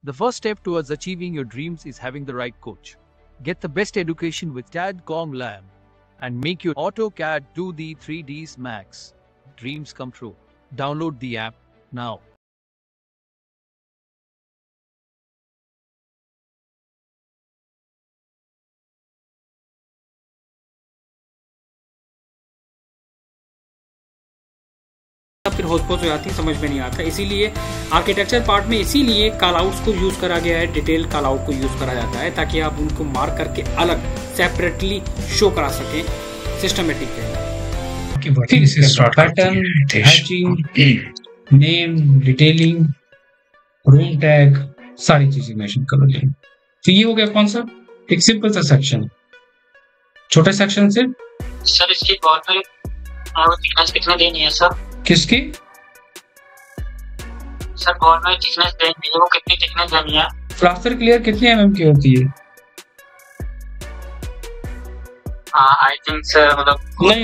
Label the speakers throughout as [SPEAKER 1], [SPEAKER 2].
[SPEAKER 1] The first step towards achieving your dreams is having the right coach. Get the best education with TADCOM Lab and make your AutoCAD 2D 3Ds Max dreams come true. Download the app now.
[SPEAKER 2] फिर होच-पोच हो जाती है, समझ में नहीं आता। इसीलिए architecture part में इसीलिए कॉल आउट्स को यूज करा गया है, डिटेल कॉल आउट को यूज करा जाता है ताकि आप उनको मार्क करके अलग सेपरेटली शो करा सकें systematic pattern, hatching, name, detailing, room tag, सारी चीजें मेंशन कर लेंगे। तो ये हो गया कौन सा एक सिंपल सा सेक्शन। छोटे सेक्शन से
[SPEAKER 3] सर इसकी बॉर्डर थिकनेस कितना देनी है सर?
[SPEAKER 2] किसकी?
[SPEAKER 3] सर बॉर्डर थिकनेस देनी है, वो कितनी थिकनेस देनी है?
[SPEAKER 2] प्लास्टर क्लियर कितने एमएम की होती है?
[SPEAKER 3] आई थिंक सर मतलब
[SPEAKER 2] नहीं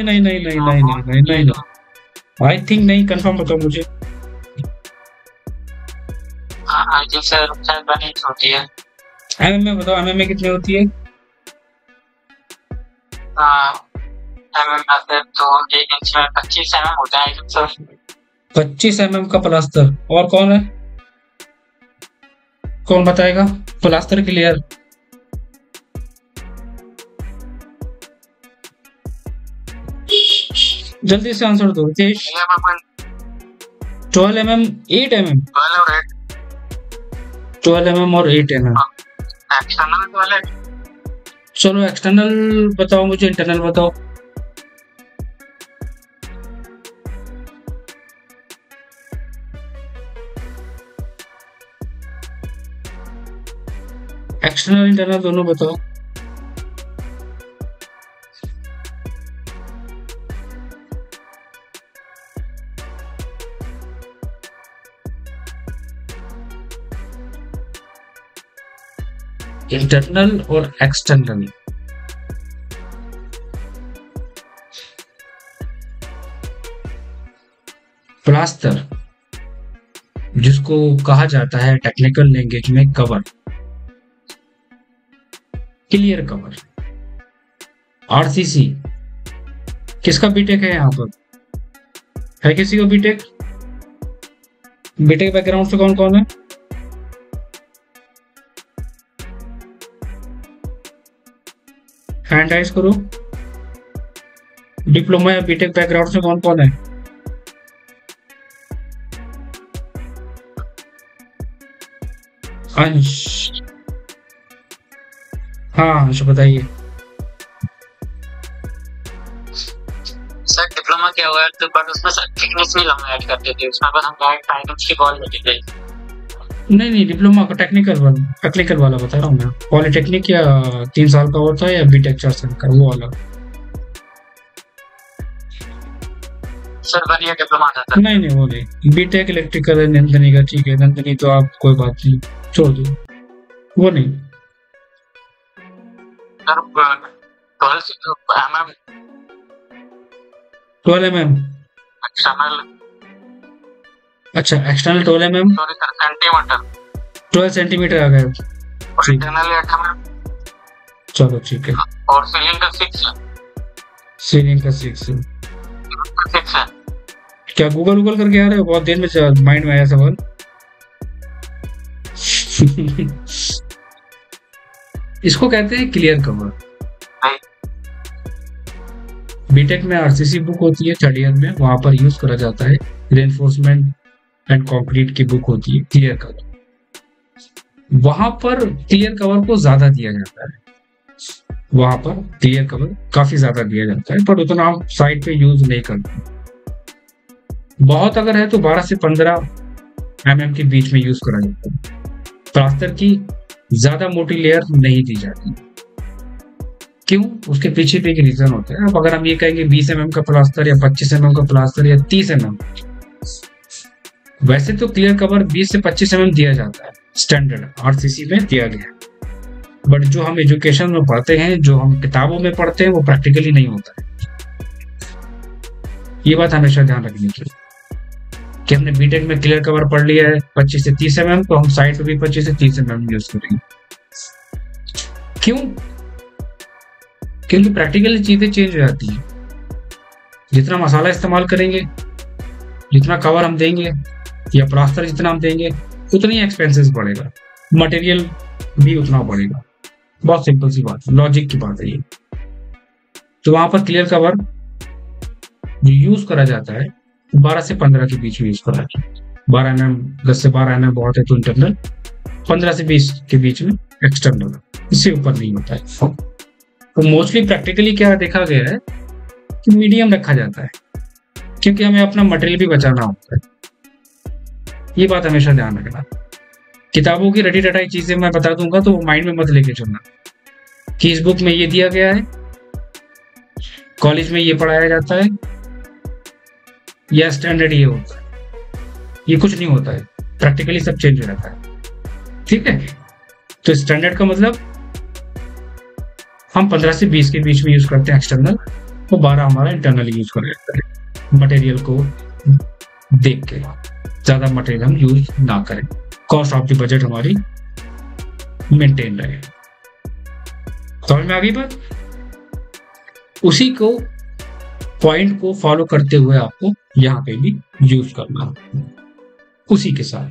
[SPEAKER 2] आई थिंक नहीं, कंफर्म बताओ मुझे।
[SPEAKER 3] आई थिंक सर 1 इंच होती है।
[SPEAKER 2] एमएम में बताओ, एमएम में कितनी होती है?
[SPEAKER 3] एमएम में तो 1 इंच में 25 एमएम होता है सर।
[SPEAKER 2] 25 एमएम का प्लास्टर। और कौन है, कौन बताएगा? प्लास्टर क्लियर जल्दी से आंसर दो रितेश। 12 mm 8 mm 12 mm और 8 mm।
[SPEAKER 3] एक्सटर्नल वाले
[SPEAKER 2] चलो एक्सटर्नल बताओ मुझे, इंटरनल बताओ। एक्सटर्नल इंटरनल दोनों बताओ। इंटरनल और एक्सटर्नल। प्लास्टर जिसको कहा जाता है टेक्निकल लैंग्वेज में कवर, क्लियर कवर। आरसीसी किसका बीटेक है यहाँ पर? है किसी को बीटेक? बीटेक बैकग्राउंड से कौन कौन है? हैंड राइज करो। डिप्लोमा या बीटेक बैकग्राउंड से कौन कौन है? अंश, हाँ अंश बताइए।
[SPEAKER 3] सर डिप्लोमा क्या हुआ तो बट उसमें थिकनेस नहीं हम ऐड करते थे, उसमें बस हम डायरेक्ट आइटम्स की कॉल करते थे।
[SPEAKER 2] नहीं डिप्लोमा का टेक्निकल वाला बता रहा हूँ मैं। पॉलिटेक्निक या 3 साल का होता है या बीटेक 4 साल का, वो वाला।
[SPEAKER 3] सर बढ़िया डिप्लोमा था।
[SPEAKER 2] नहीं वो नहीं, बीटेक इलेक्ट्रिकल है नंदनी का, ठीक है नंदनी तो आप कोई बात नहीं, छोड़ दो वो नहीं।
[SPEAKER 3] सर
[SPEAKER 2] 12 mm
[SPEAKER 3] एक्सटर्नल,
[SPEAKER 2] अच्छा external 12 mm,
[SPEAKER 3] sorry sir centimetre,
[SPEAKER 2] 12 centimetre आ गए।
[SPEAKER 3] इंटरनल 8 mm,
[SPEAKER 2] चलो ठीक है।
[SPEAKER 3] और सीलिंग का 6 है।
[SPEAKER 2] सीलिंग का 6 है।
[SPEAKER 3] 6 है।
[SPEAKER 2] क्या गूगल करके आ रहे हो? बहुत देर में माइंड में आया सवाल। इसको कहते हैं क्लियर कवर। बीटेक में आरसीसी बुक होती है 3rd ईयर में, वहां पर यूज करा जाता है। रेनफोर्समेंट एंड कंक्रीट की बुक होती है क्लियर कवर। वहां पर क्लियर कवर को ज्यादा दिया जाता है, वहां पर क्लियर कवर काफी ज्यादा दिया जाता है, पर उतना आप साइड पे यूज नहीं करते। बहुत अगर है तो 12 से 15 mm के बीच में यूज करा जाता है। प्लास्टर की ज्यादा मोटी लेयर नहीं दी जाती। क्यों? उसके पीछे भी एक रीजन होता है। अब अगर हम ये कहेंगे 20 mm का प्लास्टर या 25 mm का प्लास्टर या 30 mm, वैसे तो क्लियर कवर 20 से 25 mm दिया जाता है, स्टैंडर्ड आरसीसी में दिया गया। बट जो हम एजुकेशन में पढ़ते हैं, जो हम किताबों में पढ़ते हैं, वो प्रैक्टिकली नहीं होता है। ये बात हमेशा ध्यान रखनी चाहिए। कि हमने बीटेक में क्लियर कवर पढ़ लिया है 25 से 30 mm, तो हम साइड पे भी 25 से 30 mm यूज करेंगे। क्यों? क्योंकि प्रैक्टिकली चीजें चेंज हो जाती है। जितना मसाला इस्तेमाल करेंगे, जितना कवर हम देंगे या प्लास्टर जितना हम देंगे, उतनी एक्सपेंसेस बढ़ेगा, मटेरियल भी उतना बढ़ेगा। बहुत सिंपल सी बात, लॉजिक की बात है ये। तो वहां पर क्लियर कवर जो यूज करा जाता है 12 से 15 के बीच में यूज करा जाता है। 12 mm, 10 से 12 mm बहुत है तो इंटरनल, 15 से 20 के बीच में एक्सटर्नल, इससे ऊपर नहीं होता है। तो मोस्टली प्रैक्टिकली क्या देखा गया है कि मीडियम रखा जाता है, क्योंकि हमें अपना मटेरियल भी बचाना होता है। ये बात हमेशा ध्यान रखना। किताबों की रटी रटाई चीजें मैं बता दूंगा तो माइंड में मत लेके चलना कि इस बुक में ये दिया गया है, कॉलेज में ये पढ़ाया जाता है, या स्टैंडर्ड ये होता है। ये कुछ नहीं होता है, प्रैक्टिकली सब चेंज हो जाता है। ठीक है, तो स्टैंडर्ड का मतलब हम 15 से 20 के बीच में यूज करते हैं एक्सटर्नल, तो 12 हमारा इंटरनल यूज कर लेते हैं। मटेरियल को देख के ज्यादा मटेरियल हम यूज ना करें, कॉस्ट ऑफ द बजट हमारी मेंटेन रहे। समझ में आ गई बात? उसी को पॉइंट को फॉलो करते हुए आपको यहाँ पे भी यूज करना उसी के साथ।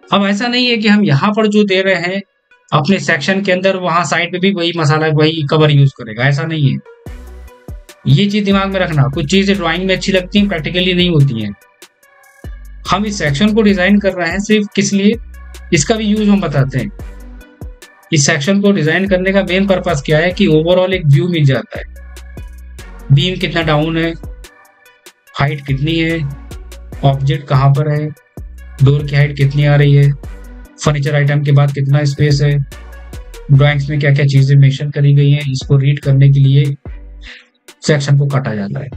[SPEAKER 2] अब ऐसा नहीं है कि हम यहाँ पर जो दे रहे हैं अपने सेक्शन के अंदर, वहां साइड पे भी वही मसाला वही कवर यूज करेगा, ऐसा नहीं है। ये चीज दिमाग में रखना। कुछ चीजें ड्राइंग में अच्छी लगती हैं, प्रैक्टिकली नहीं होती हैं। हम इस सेक्शन को डिजाइन कर रहे हैं सिर्फ किस लिए, इसका भी यूज हम बताते हैं। इस सेक्शन को डिजाइन करने का मेन पर्पस क्या है कि ओवरऑल एक व्यू मिल जाता है। बीम कितना डाउन है, हाइट कितनी है, ऑब्जेक्ट कहाँ पर है, डोर की हाइट कितनी आ रही है, फर्नीचर आइटम के बाद कितना स्पेस है, ड्राइंग्स में क्या क्या चीजें मेंशन करी गई हैं, इसको रीड करने के लिए सेक्शन को काटा जाता है।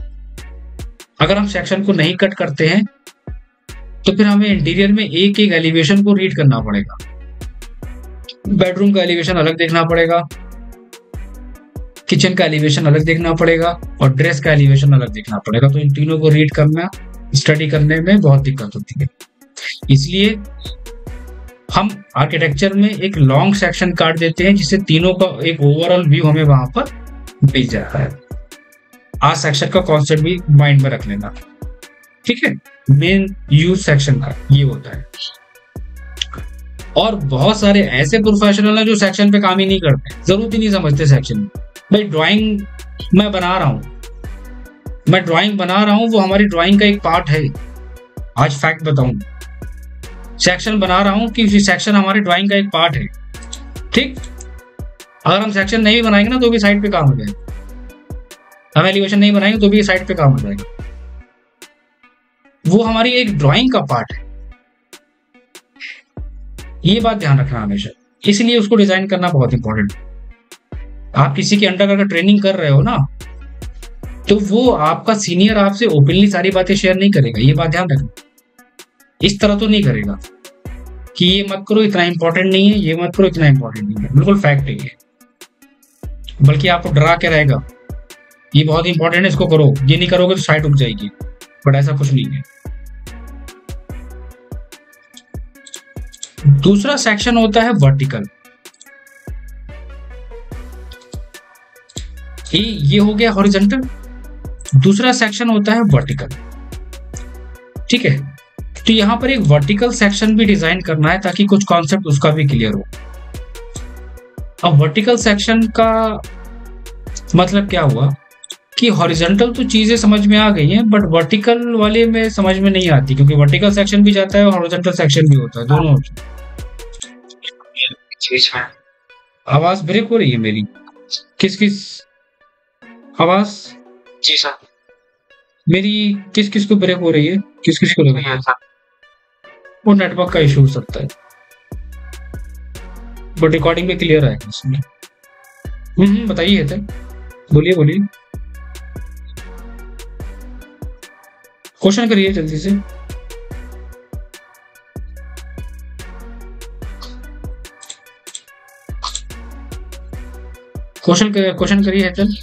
[SPEAKER 2] अगर हम सेक्शन को नहीं कट करते हैं तो फिर हमें इंटीरियर में एक एक एलिवेशन को रीड करना पड़ेगा। बेडरूम का एलिवेशन अलग देखना पड़ेगा, किचन का एलिवेशन अलग देखना पड़ेगा, और ड्रेस का एलिवेशन अलग देखना पड़ेगा। तो इन तीनों को रीड करना, स्टडी करने में बहुत दिक्कत होती है। इसलिए हम आर्किटेक्चर में एक लॉन्ग सेक्शन काट देते हैं, जिससे तीनों का एक ओवरऑल व्यू हमें वहां पर मिल जाता है। आज सेक्शन का कॉन्सेप्ट भी माइंड में रख लेना, ठीक है। मेन यूज सेक्शन का ये होता है। और बहुत सारे ऐसे प्रोफेशनल हैं जो सेक्शन पे काम ही नहीं करते, जरूरत ही नहीं समझते सेक्शन में। भाई ड्राइंग मैं बना रहा हूं, वो हमारी ड्राइंग का एक पार्ट है। आज फैक्ट बताऊं, सेक्शन बना रहा हूं कि सेक्शन हमारी ड्राइंग का एक पार्ट है, ठीक। अगर हम सेक्शन नहीं बनाएंगे ना तो भी साइड पे काम हो जाएगा, हम एलिवेशन नहीं बनाएंगे तो भी साइड पे काम हो जाएगा। वो हमारी एक ड्राइंग का पार्ट है, ये बात ध्यान रखना हमेशा। इसलिए उसको डिजाइन करना बहुत इंपॉर्टेंट है। आप किसी के अंडर अगर ट्रेनिंग कर रहे हो ना, तो वो आपका सीनियर आपसे ओपनली सारी बातें शेयर नहीं करेगा, ये बात ध्यान रखना। इस तरह तो नहीं करेगा कि ये मत करो इतना इंपॉर्टेंट नहीं है, ये मत करो इतना इंपॉर्टेंट नहीं है, बिल्कुल फैक्ट है ये। बल्कि आपको डरा के रहेगा, ये बहुत इंपॉर्टेंट है, इसको करो, ये नहीं करोगे तो साइट रुक जाएगी। बट ऐसा कुछ नहीं है। दूसरा सेक्शन होता है वर्टिकल। ये हो गया हॉरिजॉन्टल। दूसरा सेक्शन होता है वर्टिकल, ठीक है। तो यहां पर एक वर्टिकल सेक्शन भी डिजाइन करना है ताकि कुछ कॉन्सेप्ट उसका भी क्लियर हो। अब वर्टिकल सेक्शन का मतलब क्या हुआ कि हॉरिजॉन्टल तो चीजें समझ में आ गई हैं, बट वर्टिकल वाले में समझ में नहीं आती, क्योंकि वर्टिकल सेक्शन भी जाता है और हॉरिजॉन्टल सेक्शन भी होता है, दोनों होते हैं। आवाज ब्रेक हो रही है मेरी? किस आवाज?
[SPEAKER 3] जी सर।
[SPEAKER 2] मेरी किस को ब्रेक हो रही है? किस को लग रही है? वो नेटवर्क का इशू हो सकता है, बट रिकॉर्डिंग में क्लियर है इसमें। बताइए तो, बोलिए क्वेश्चन करिए जल्दी से। क्वेश्चन करिए चल।